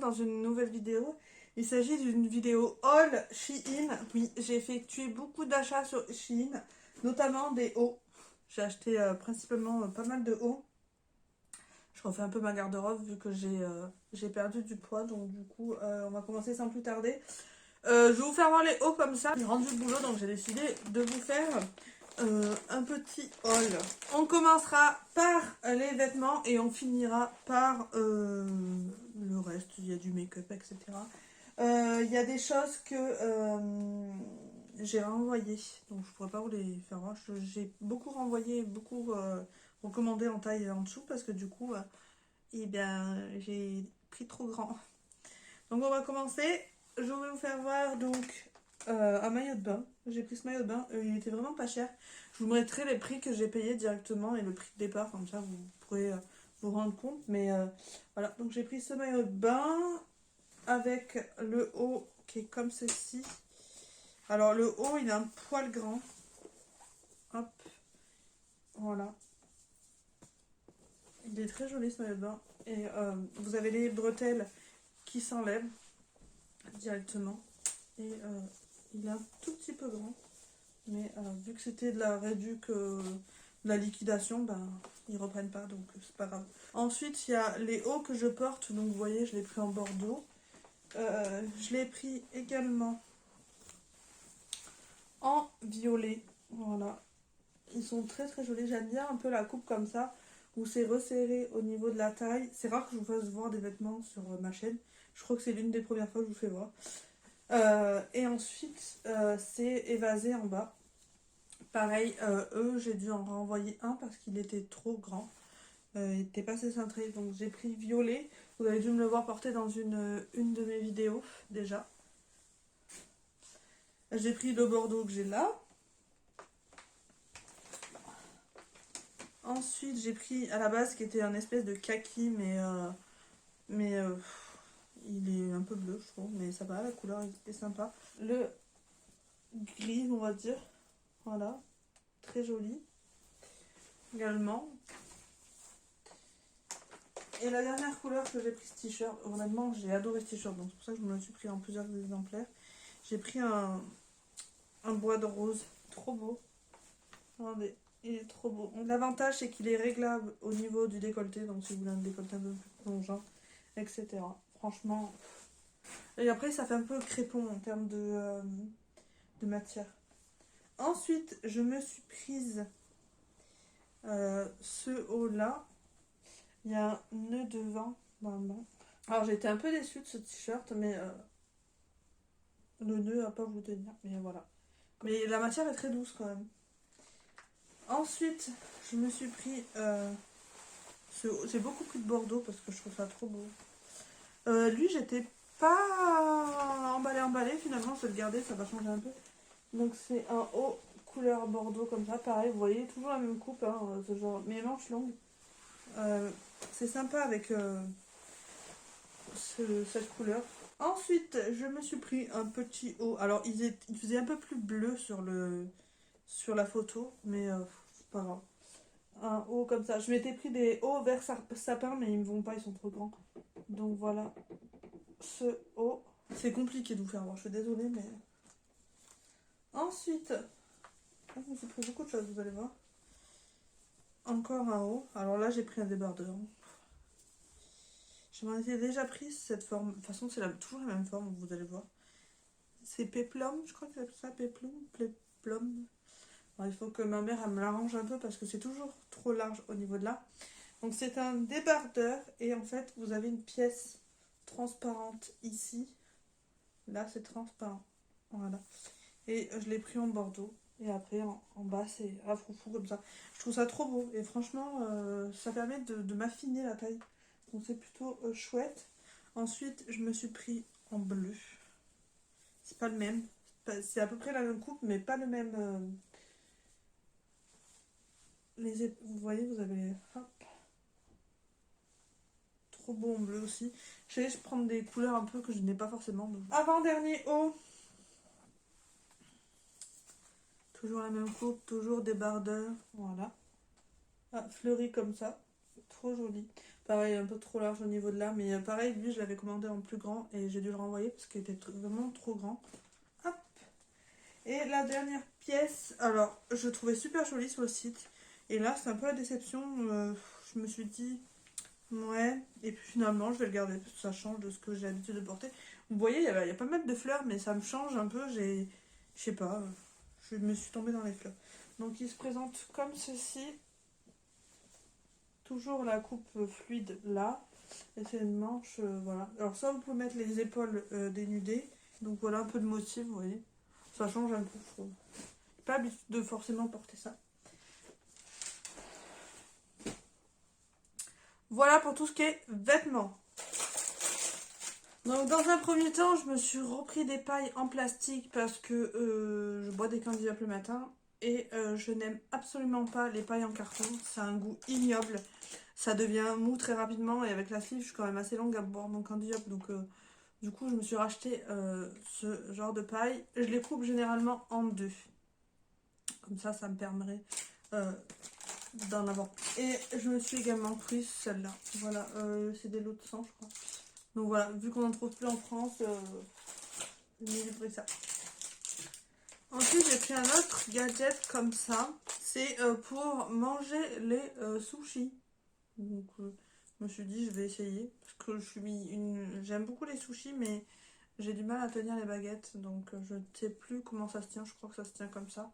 dans une nouvelle vidéo. Il s'agit d'une vidéo haul Shein. Oui, j'ai effectué beaucoup d'achats sur Shein, notamment des hauts. J'ai acheté principalement pas mal de hauts. Je refais un peu ma garde-robe vu que j'ai perdu du poids, donc du coup on va commencer sans plus tarder. Je vais vous faire voir les hauts comme ça. J'ai rendu le boulot, donc j'ai décidé de vous faire un petit haul. On commencera par les vêtements et on finira par le reste. Il y a du make-up, etc. Il y a des choses que j'ai renvoyées, donc je pourrais pas vous les faire voir. J'ai beaucoup renvoyé, beaucoup recommandé en taille en dessous parce que du coup, eh bien, j'ai pris trop grand. Donc on va commencer. Je vais vous faire voir donc un maillot de bain. J'ai pris ce maillot de bain, il était vraiment pas cher. Je vous mettrai les prix que j'ai payés directement et le prix de départ, comme ça vous pourrez vous rendre compte. Mais voilà, donc j'ai pris ce maillot de bain avec le haut qui est comme ceci. Alors le haut il a un poil grand. Hop, voilà. Il est très joli ce maillot de bain. Et vous avez les bretelles qui s'enlèvent directement. Et il est un tout petit peu grand. Mais vu que c'était de la réduc, de la liquidation, ben ils reprennent pas, donc c'est pas grave. Ensuite il y a les hauts que je porte, donc vous voyez je l'ai pris en bordeaux. Je l'ai pris également en violet, voilà. Ils sont très très jolis, j'aime bien un peu la coupe comme ça, où c'est resserré au niveau de la taille. C'est rare que je vous fasse voir des vêtements sur ma chaîne, je crois que c'est l'une des premières fois que je vous fais voir. Et ensuite c'est évasé en bas. Pareil, eux, j'ai dû en renvoyer un parce qu'il était trop grand. Il n'était pas assez cintré. Donc j'ai pris violet. Vous avez dû me le voir porter dans une de mes vidéos déjà. J'ai pris le bordeaux que j'ai là. Ensuite, j'ai pris à la base qui était un espèce de kaki, mais il est un peu bleu, je trouve. Mais ça va, la couleur est sympa. Le gris, on va dire. Voilà. Très joli. Également. Et la dernière couleur que j'ai pris ce t-shirt, honnêtement j'ai adoré ce t-shirt, donc c'est pour ça que je me le suis pris en plusieurs exemplaires. J'ai pris un bois de rose, trop beau. Regardez, il est trop beau. L'avantage c'est qu'il est réglable au niveau du décolleté, donc si vous voulez un décolleté un peu plus plongeant, etc. Franchement. Et après ça fait un peu crépon en termes de matière. Ensuite je me suis prise ce haut là. Il y a un nœud devant normalement. Alors j'étais un peu déçue de ce t-shirt, mais le nœud n'a pas voulu tenir, mais voilà. Mais la matière est très douce quand même. Ensuite, je me suis pris j'ai beaucoup pris de Bordeaux parce que je trouve ça trop beau. Lui, j'étais pas emballé finalement, je vais le garder, ça va changer un peu. Donc c'est un haut couleur Bordeaux comme ça, pareil, vous voyez, toujours la même coupe, hein, ce genre, mais manches longues. C'est sympa avec cette couleur. Ensuite, je me suis pris un petit haut. Alors, il faisait un peu plus bleu sur la photo, mais c'est pas grave. Un haut comme ça. Je m'étais pris des hauts vert sapin, mais ils me vont pas, ils sont trop grands. Donc voilà, ce haut. C'est compliqué de vous faire voir, je suis désolée, mais... Ensuite, je me suis pris beaucoup de choses, vous allez voir. Encore un haut. Alors là, j'ai pris un débardeur. Je m'en étais déjà pris cette forme. De toute façon, c'est toujours la même forme, vous allez voir. C'est péplum, je crois que c'est ça, péplum, péplum. Alors, il faut que ma mère elle me l'arrange un peu parce que c'est toujours trop large au niveau de là. Donc c'est un débardeur et en fait vous avez une pièce transparente ici. Là c'est transparent. Voilà. Et je l'ai pris en bordeaux. Et après en bas c'est à froufrou comme ça. Je trouve ça trop beau. Et franchement ça permet de m'affiner la taille. Donc c'est plutôt chouette. Ensuite je me suis pris en bleu. C'est pas le même. C'est à peu près la même coupe mais pas le même... vous voyez, vous avez... Hop. Trop beau en bleu aussi. Je vais prendre des couleurs un peu que je n'ai pas forcément. Donc... Avant-dernier haut. Toujours la même coupe, toujours des bardeurs. Voilà. Ah, fleuri comme ça. Trop joli. Pareil, un peu trop large au niveau de là. Mais pareil, lui, je l'avais commandé en plus grand et j'ai dû le renvoyer parce qu'il était vraiment trop grand. Hop. Et la dernière pièce, alors, je trouvais super jolie sur le site. Et là, c'est un peu la déception. Je me suis dit, ouais. Et puis finalement, je vais le garder parce que ça change de ce que j'ai l'habitude de porter. Vous voyez, il y a pas mal de fleurs, mais ça me change un peu. Je sais pas, je me suis tombée dans les fleurs. Donc, il se présente comme ceci. Toujours la coupe fluide là. Et c'est une manche, voilà. Alors ça, vous pouvez mettre les épaules dénudées. Donc voilà un peu de motif, vous voyez. Ça change un peu. Pas habitué de forcément porter ça. Voilà pour tout ce qui est vêtements. Donc dans un premier temps, je me suis repris des pailles en plastique parce que je bois des candy up le matin. Et je n'aime absolument pas les pailles en carton. C'est un goût ignoble. Ça devient mou très rapidement. Et avec la sleeve, je suis quand même assez longue à boire mon candy up. Donc du coup, je me suis racheté ce genre de paille. Je les coupe généralement en deux. Comme ça me permettrait d'en avoir. Et je me suis également prise celle-là. Voilà, c'est des lots de sang, je crois. Donc voilà, vu qu'on n'en trouve plus en France, j'ai pris ça. Ensuite, j'ai pris un autre gadget comme ça. C'est pour manger les sushis. Donc, je me suis dit, je vais essayer. Parce que j'aime beaucoup les sushis, mais j'ai du mal à tenir les baguettes. Donc, je ne sais plus comment ça se tient. Je crois que ça se tient comme ça.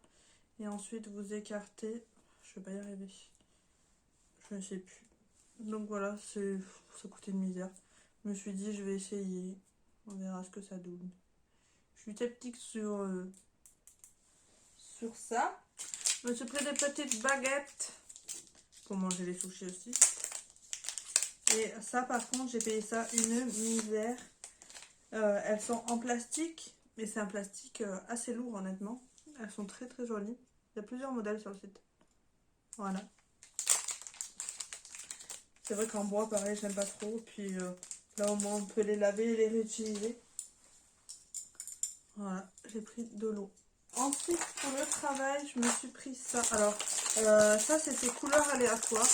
Et ensuite, vous écartez. Je vais pas y arriver. Je ne sais plus. Donc voilà, ça coûtait une misère. Je me suis dit, je vais essayer. On verra ce que ça donne. Je suis sceptique sur ça. Je me suis pris des petites baguettes pour manger les sushis aussi. Et ça, par contre, j'ai payé ça une misère. Elles sont en plastique, mais c'est un plastique assez lourd, honnêtement. Elles sont très très jolies. Il y a plusieurs modèles sur le site. Voilà. C'est vrai qu'en bois, pareil, j'aime pas trop. Puis là, au moins, on peut les laver et les réutiliser. Voilà, j'ai pris de l'eau. Ensuite, pour le travail, je me suis pris ça. Alors, ça, c'était couleurs aléatoires.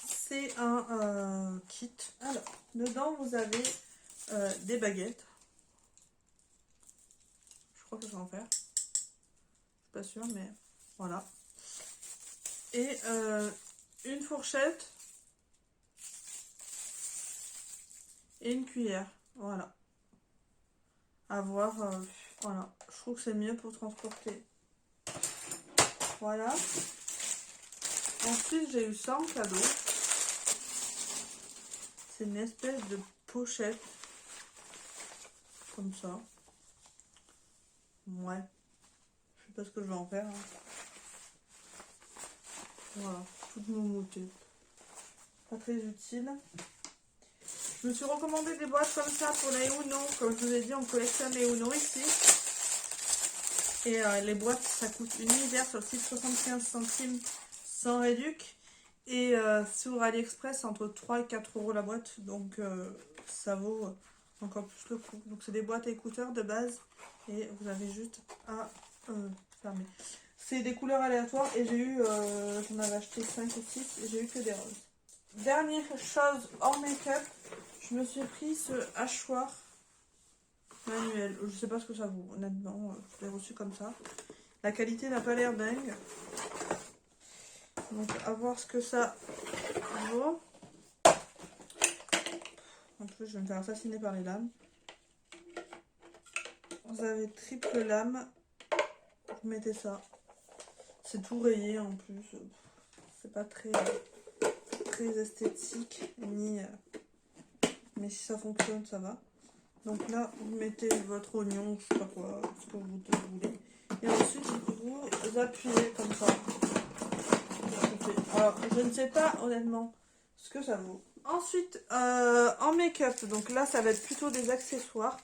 C'est un kit. Alors, dedans, vous avez des baguettes. Je crois que je vais en faire. Je suis pas sûre, mais voilà. Et une fourchette. Et une cuillère. Voilà. À voir. Voilà. Je trouve que c'est mieux pour transporter. Voilà. Ensuite, j'ai eu ça en cadeau. C'est une espèce de pochette. Comme ça. Ouais. Je sais pas ce que je vais en faire. Hein. Voilà. Toute moumoutée. Pas très utile. Je me suis recommandé des boîtes comme ça pour les Uno. Comme je vous ai dit, on collectionne les Uno ici. Et les boîtes, ça coûte une misère sur le site, 75 centimes sans réduc. Et sur AliExpress, entre 3 et 4 euros la boîte. Donc ça vaut encore plus le coup. Donc c'est des boîtes à écouteurs de base. Et vous avez juste à fermer. C'est des couleurs aléatoires. Et j'ai eu, j'en avais acheté 5 ou 6. Et j'ai eu que des roses. Dernière chose en make-up. Je me suis pris ce hachoir manuel. Je sais pas ce que ça vaut, honnêtement. Je l'ai reçu comme ça. La qualité n'a pas l'air dingue. Donc, à voir ce que ça vaut. En plus, je vais me faire assassiner par les lames. Vous avez triple lame. Vous mettez ça. C'est tout rayé en plus. C'est pas très esthétique. Ni, mais si ça fonctionne, ça va. Donc là, vous mettez votre oignon, je sais pas quoi, ce que vous voulez. Et ensuite, vous appuyez comme ça. Alors, je ne sais pas honnêtement ce que ça vaut. Ensuite, en make-up, donc là, ça va être plutôt des accessoires.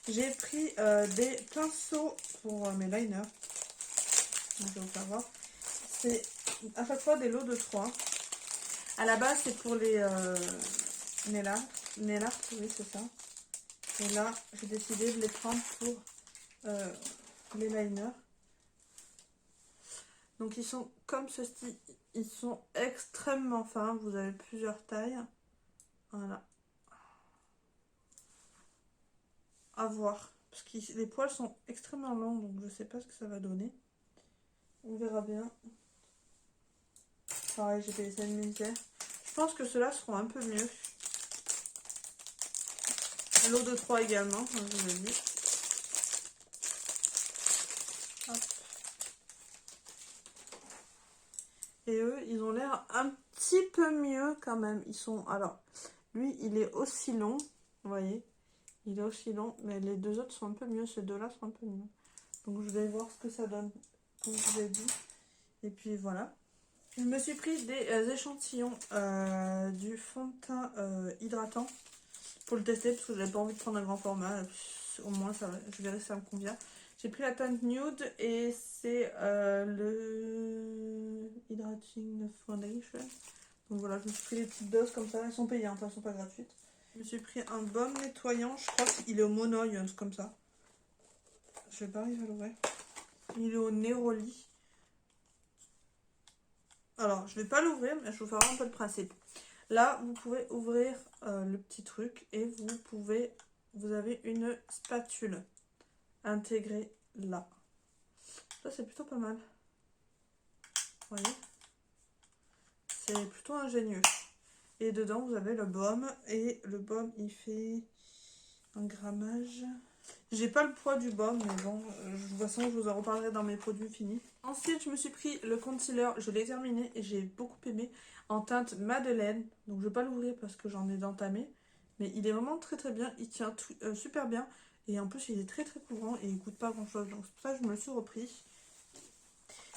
J'ai pris des pinceaux pour mes liners. Donc, je vais vous faire voir. C'est à chaque fois des lots de 3. À la base, c'est pour les nail art, oui, c'est ça. Et là, j'ai décidé de les prendre pour les liners. Donc ils sont comme ceci, ils sont extrêmement fins, vous avez plusieurs tailles. Voilà. À voir. Parce que les poils sont extrêmement longs, donc je sais pas ce que ça va donner. On verra bien. Pareil, j'ai payé ça une misère. Je pense que ceux-là seront un peu mieux. L'eau de 3 également, comme je vous l'ai dit. Hop. Et eux, ils ont l'air un petit peu mieux quand même. Ils sont... Alors, lui, il est aussi long. Vous voyez, il est aussi long. Mais les deux autres sont un peu mieux. Ces deux-là sont un peu mieux. Donc, je vais voir ce que ça donne. Comme je vous ai dit. Et puis, voilà. Je me suis pris des échantillons du fond de teint hydratant pour le tester parce que j'avais pas envie de prendre un grand format. Au moins, ça, je verrai si ça me convient. J'ai pris la teinte nude et c'est le Hydrating Foundation. Donc voilà, je me suis pris des petites doses comme ça. Elles sont payantes, elles sont pas gratuites. Je me suis pris un baume nettoyant. Je crois qu'il est au Monoï, un truc comme ça. Je vais pas arriver à l'ouvrir. Il est au Neroli. Alors, je vais pas l'ouvrir, mais je vais vous faire un peu le principe. Là, vous pouvez ouvrir le petit truc et vous avez une spatule intégrée là. Ça, c'est plutôt pas mal. Vous voyez? C'est plutôt ingénieux. Et dedans, vous avez le baume. Et le baume, il fait un grammage. J'ai pas le poids du baume, mais bon, de toute façon, je vous en reparlerai dans mes produits finis. Ensuite, je me suis pris le concealer. Je l'ai terminé et j'ai beaucoup aimé en teinte Madeleine. Donc, je vais pas l'ouvrir parce que j'en ai d'entamé. Mais il est vraiment très très bien. Il tient super bien. Et en plus, il est très très couvrant et il coûte pas grand chose. Donc, c'est pour ça que je me le suis repris.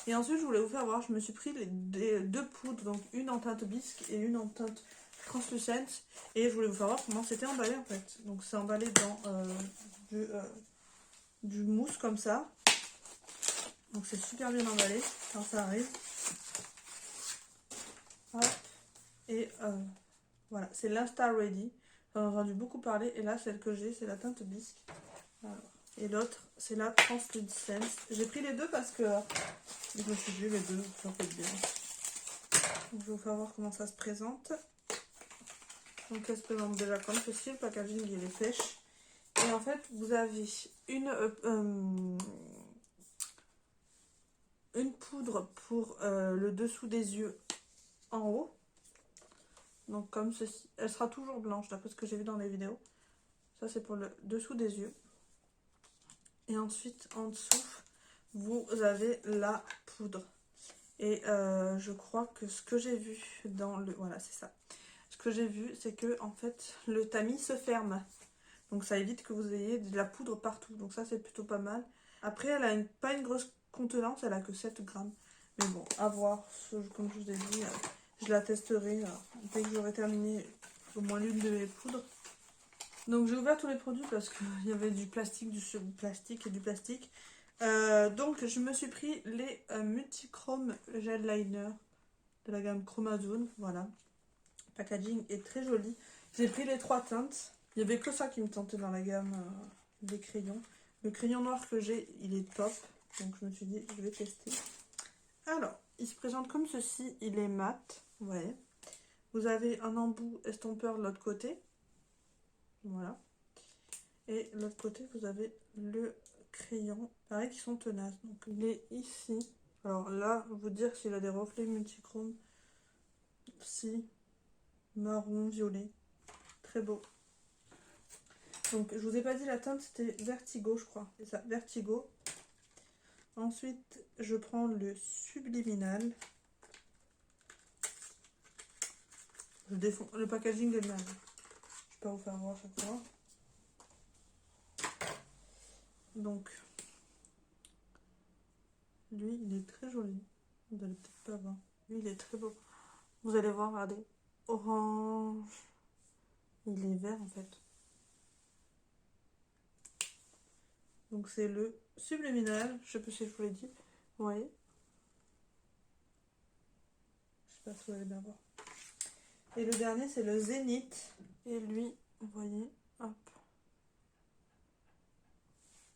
Et ensuite, je voulais vous faire voir, je me suis pris deux poudres, donc une en teinte bisque et une en teinte translucente. Et je voulais vous faire voir comment c'était emballé en fait. Donc c'est emballé dans du mousse comme ça. Donc c'est super bien emballé quand ça arrive. Hop. Et voilà, c'est l'Insta Ready. J'en ai entendu beaucoup parler. Et là, celle que j'ai, c'est la teinte bisque. Alors. Et l'autre, c'est la translucente. J'ai pris les deux parce que je me suis dit les deux, ça peut être bien. Donc, je vais vous faire voir comment ça se présente. Donc elle se présente déjà comme ceci, le packaging il est pêche. Et en fait vous avez une poudre pour le dessous des yeux en haut. Donc comme ceci, elle sera toujours blanche d'après ce que j'ai vu dans les vidéos. Ça c'est pour le dessous des yeux. Et ensuite en dessous vous avez la poudre. Et je crois que ce que j'ai vu dans le... Voilà c'est ça. Ce que j'ai vu c'est que en fait le tamis se ferme. Donc ça évite que vous ayez de la poudre partout. Donc ça c'est plutôt pas mal. Après elle a pas une grosse contenance, elle a que 7 grammes. Mais bon, à voir. Comme je vous ai dit, je la testerai dès que j'aurai terminé au moins l'une de mes poudres. Donc j'ai ouvert tous les produits parce qu'il y avait du plastique, du plastique et du plastique. Donc je me suis pris les Multichrome Gel Liner de la gamme Chromazone. Voilà. Le packaging est très joli. J'ai pris les 3 teintes. Il n'y avait que ça qui me tentait dans la gamme des crayons. Le crayon noir que j'ai, il est top. Donc je me suis dit, je vais tester. Alors, il se présente comme ceci. Il est mat. Ouais. Vous avez un embout estompeur de l'autre côté. Voilà. Et de l'autre côté, vous avez le crayon. Pareil, qui sont tenaces. Donc il est ici. Alors là, vous dire s'il a des reflets multichrome. Si. Marron, violet. Très beau. Donc, je vous ai pas dit la teinte, c'était Vertigo, je crois. C'est ça, Vertigo. Ensuite, je prends le Subliminal. Je défonce. Le packaging est le même. Je vais pas vous faire voir chaque fois. Donc, lui, il est très joli. Vous allez peut-être pas voir. Lui, il est très beau. Vous allez voir, regardez. Orange. Il est vert, en fait. Donc, c'est le Subliminal. Je sais pas si je vous l'ai dit. Vous voyez? Je sais pas si vous allez bien voir. Et le dernier, c'est le Zénith. Et lui, vous voyez, hop.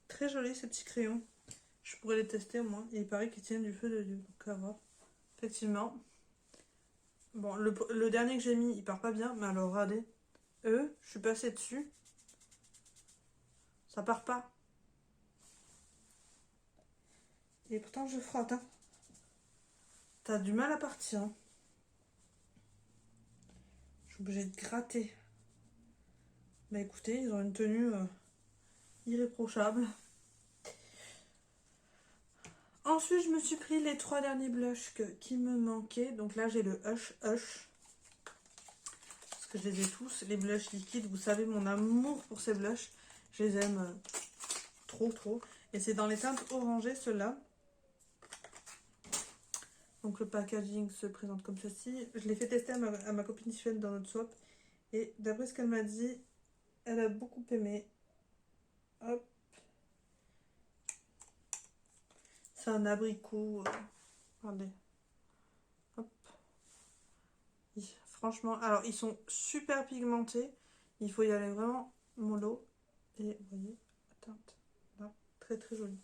Très joli, ces petits crayons. Je pourrais les tester au moins. Et il paraît qu'ils tiennent du feu de Dieu. Donc à voir. Effectivement. Bon, le dernier que j'ai mis, il part pas bien. Mais alors, regardez. Eux, je suis passée dessus. Ça part pas. Et pourtant, je frotte. Hein. T'as du mal à partir. Hein. Je suis obligée de gratter. Bah écoutez, ils ont une tenue irréprochable. Ensuite, je me suis pris les 3 derniers blushs qui me manquaient. Donc là, j'ai le Hush Hush. Parce que je les ai tous. Les blushs liquides, vous savez mon amour pour ces blushs. Je les aime trop, trop. Et c'est dans les teintes orangées, ceux-là. Donc le packaging se présente comme ceci. Je l'ai fait tester à ma copine Suède dans notre swap. Et d'après ce qu'elle m'a dit, elle a beaucoup aimé. Hop. C'est un abricot. Regardez. Hop. Franchement, alors ils sont super pigmentés. Il faut y aller vraiment mollo. Et vous voyez, la teinte là, très très jolie.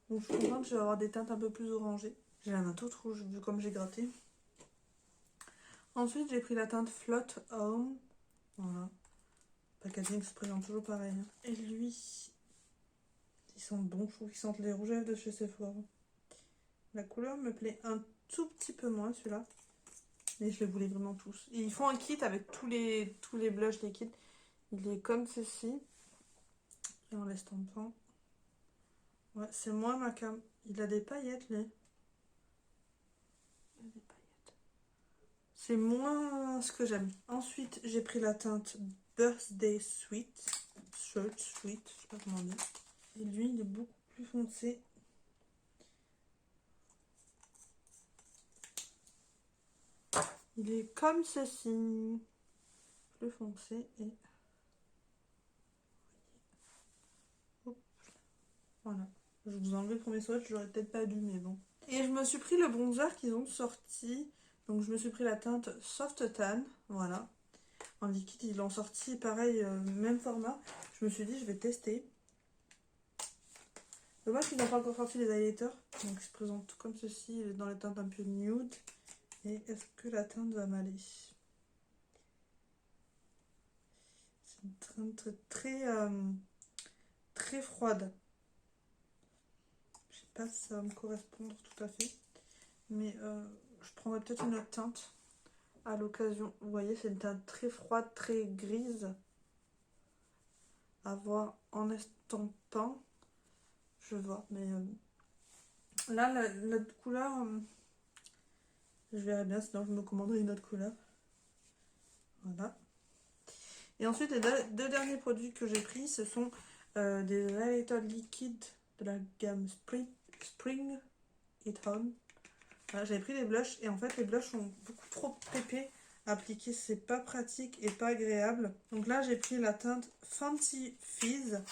Donc je suis contente, je vais avoir des teintes un peu plus orangées. J'ai la main toute rouge vu comme j'ai gratté. Ensuite, j'ai pris la teinte Float Home. Voilà. Le packaging se présente toujours pareil. Hein. Et lui, ils sentent bon. Je trouve qu'ils sentent les rouges à lèvres de chez Sephora. La couleur me plaît un tout petit peu moins, celui-là. Mais je les voulais vraiment tous. Et ils font un kit avec tous les blushs liquides. Il est comme ceci. Et en l'estampant. Ouais, c'est moins ma cam. Il a des paillettes, lui. Il a des paillettes. C'est moins ce que j'aime. Ensuite, j'ai pris la teinte Birthday Sweet. Sweet, je sais pas comment on dit. Et lui, il est beaucoup plus foncé. Il est comme ceci. Plus foncé et... Hop. Voilà. Je vous ai enlevé le premier swatch, j'aurais peut-être pas dû, mais bon. Et je me suis pris le bronzer qu'ils ont sorti. Donc je me suis pris la teinte Soft Tan. Voilà. En liquide, ils l'ont sorti pareil, même format. Je me suis dit, je vais tester. Dommage qu'ils n'ont pas encore sorti les highlighters. Donc ils se présentent comme ceci, dans les teintes un peu nude. Et est-ce que la teinte va m'aller? C'est une teinte très froide. Je sais pas si ça va me correspondre tout à fait. Mais je prendrais peut-être une autre teinte à l'occasion. Vous voyez, c'est une teinte très froide, très grise. À voir en estampant. Je vois, mais là, la couleur, je verrai bien, sinon je me commanderai une autre couleur. Voilà. Et ensuite, les deux derniers produits que j'ai pris, ce sont des highlighters liquides de la gamme Spring It On. Voilà, j'avais pris des blushs et en fait, les blushs sont beaucoup trop épais à appliquer. C'est pas pratique et pas agréable. Donc là, j'ai pris la teinte Fancy Fizz.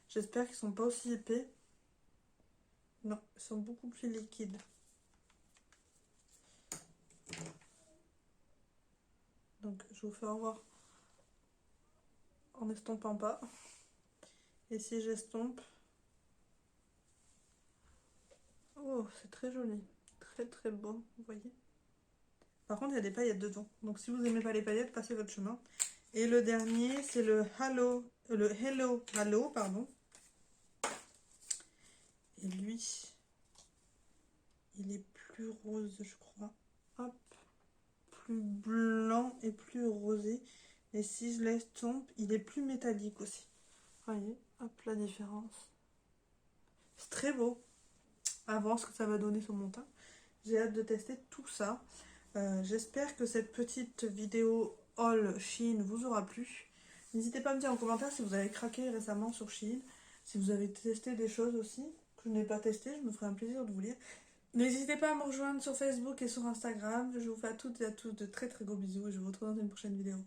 J'espère qu'ils sont pas aussi épais. Non, ils sont beaucoup plus liquides. Donc je vous fais voir en estampant pas. Et si j'estompe... Oh, c'est très joli. Très très beau, vous voyez. Par contre, il y a des paillettes dedans. Donc si vous n'aimez pas les paillettes, passez votre chemin. Et le dernier, c'est le Hello Halo, pardon. Et lui, il est plus rose, je crois. Hop. Plus blanc et plus rosé. Et si je l'estompe, il est plus métallique aussi. Vous voyez, hop, la différence. C'est très beau. À voir ce que ça va donner sur mon teint. J'ai hâte de tester tout ça. J'espère que cette petite vidéo haul Shein vous aura plu. N'hésitez pas à me dire en commentaire si vous avez craqué récemment sur Shein. Si vous avez testé des choses aussi que je n'ai pas testé, je me ferai un plaisir de vous lire. N'hésitez pas à me rejoindre sur Facebook et sur Instagram. Je vous fais à toutes et à tous de très très gros bisous et je vous retrouve dans une prochaine vidéo.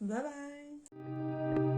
Bye bye.